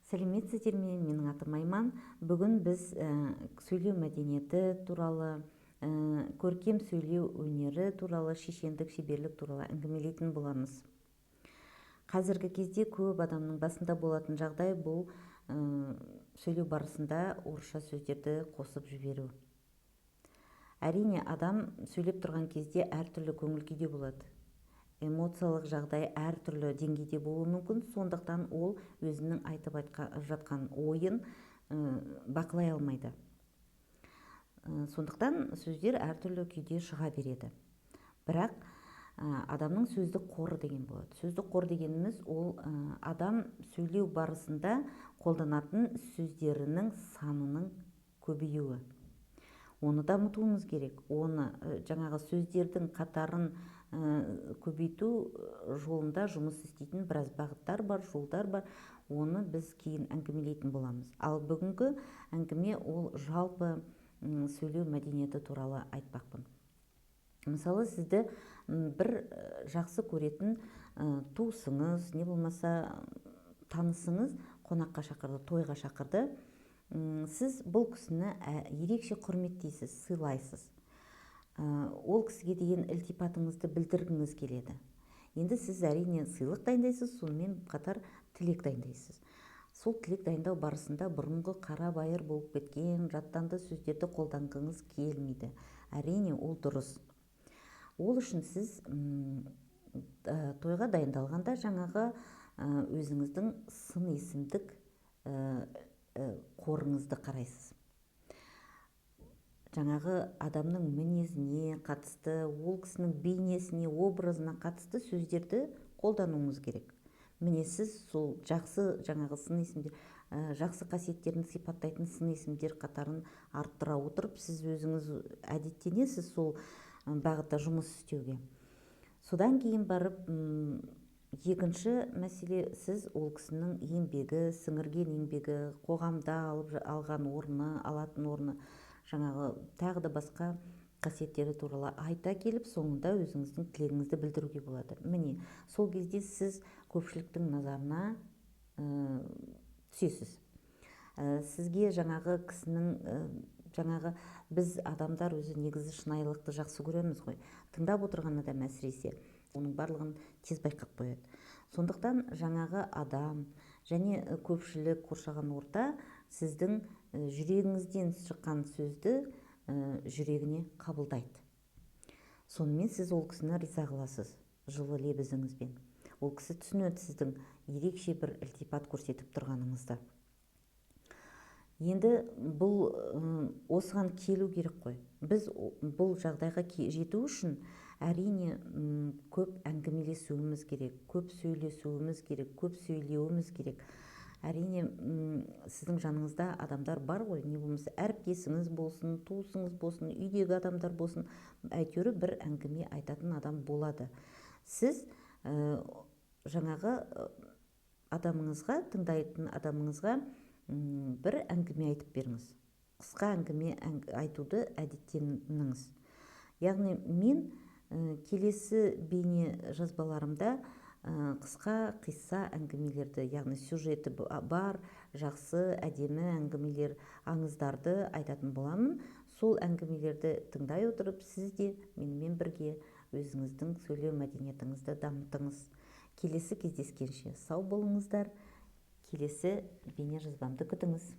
Сәлеметсіздер ме? Менің атым Айман. Бүгін біз сөйлеу мәдениеті туралы, көркем сөйлеу өнері туралы, шешендік шеберлік туралы әңгімелейтін боламыз. Қазіргі кезде көп адамның басында болатын жағдай бұл сөйлеу барысында орысша сөздерді қосып жіберу. Әрине, адам сөйлеп тұрған кезде әртүрлі көңіл күйде болады. Эмоциялық жағдай әртүрлі деңгейде болуы мүмкін, сондықтан ол өзінің айтып жатқан ойын бақылай алмайды. Сондықтан сөздер әртүрлі күйде шыға береді. Бірақ адамның сөздік қоры деген болады. Сөздік қор дегеніміз ол адам сөйлеу барысында қолданатын сөздерінің санының көбеюі. Оны дамытуымыз керек. Оны жаңағы сөздердің қатарын көбейту жолында жұмыс істейтін біраз бағыттар бар, жолдар бар. Оны біз кейін әңгімелейтін боламыз. Ал бүгінгі әңгіме ол жалпы сөйлеу мәдениеті туралы айтпақпын. Мысалы, сізді бір жақсы көретін туысыңыз, не болмаса танысыңыз қонаққа шақырды, тойға шақырды. Сіз бұл кісіні ерекше құрметтейсіз, сыйлайсыз. Ол кісіге деген ілтипатыңызды білдіргіңіз келеді. Енді сіз әрине сыйлық дайындайсыз, сонымен қатар тілек дайындайсыз. Сол тілек дайындау барысында бұрынғы қара байыр болып кеткен жаттанды сөздерді қолданғыңыз келмейді. Әрине, ол дұрыс. Ол үшін сіз тойға дайындалғанда жаңағы өзіңіздің сын есімдік қорыңызды қарайсыз. Жаңағы адамның мінезіне қатысты, ол кісінің бейнесіне, образына қатысты сөздерді қолдануыңыз керек. Міне сіз сол жақсы жаңағы сын есімдер, жақсы қасиеттерін сипаттайтын сын есімдер қатарын арттыра отырып, сіз өзіңіз әдеттенесіз сол бағытта жұмыс істеуге. Содан кейін барып екінші мәселе, сіз ол кісінің еңбегі, сіңірген еңбегі, қоғамда алған орны, алатын орны, жаңағы тағы да басқа қасиеттері туралы айта келіп, соңында өзіңіздің тілегіңізді білдіруге болады. Міне, сол кезде сіз көпшіліктің назарына түсесіз. Сізге жаңағы кісінің жаңағы біз адамдар өзі негізі шынайылықты жақсы көреміз ғой. Тыңдап отырған адам әсіресе оның барлығын тез байқап қояды. Сондықтан жаңағы адам және көпшілік қоршаған орта сіздің жүрегіңізден шыққан сөзді жүрегіне қабылдайды. Сонымен сіз ол кісіні риза қыласыз жылы лебізіңізбен. Ол кісі түсінеді сіздің ерекше бір ілтипат көрсетіп тұрғаныңызды. Енді бұл осыған келу керек қой. Біз бұл жағдайға жету үшін әрине көп әңгімелесуіміз керек, көп сөйлесуіміз керек, көп сөйлеуіміз керек. Әрине сіздің жаныңызда адамдар бар ғой, не болмаса әріптесіңіз болсын, туысыңыз болсын, үйдегі адамдар болсын, әйтеуір бір әңгіме айтатын адам болады. Сіз жаңағы адамыңызға, тыңдайтын адамыңызға бір әңгіме айтып беріңіз. Қысқа әңгіме айтуды әдеттеніңіз. Яғни мен келесі бейне жазбаларымда қысқа қисса әңгімелерді, яғни сюжеті бар, жақсы, әдемі әңгімелер, аңыздарды айтатын боламын. Сол әңгімелерді тыңдай отырып, сіз де менімен бірге өзіңіздің сөйлеу мәдениетіңізді дамытыңыз. Келесі кездескенше сау болыңыздар. Келесі бейне жазбамды күтіңіз.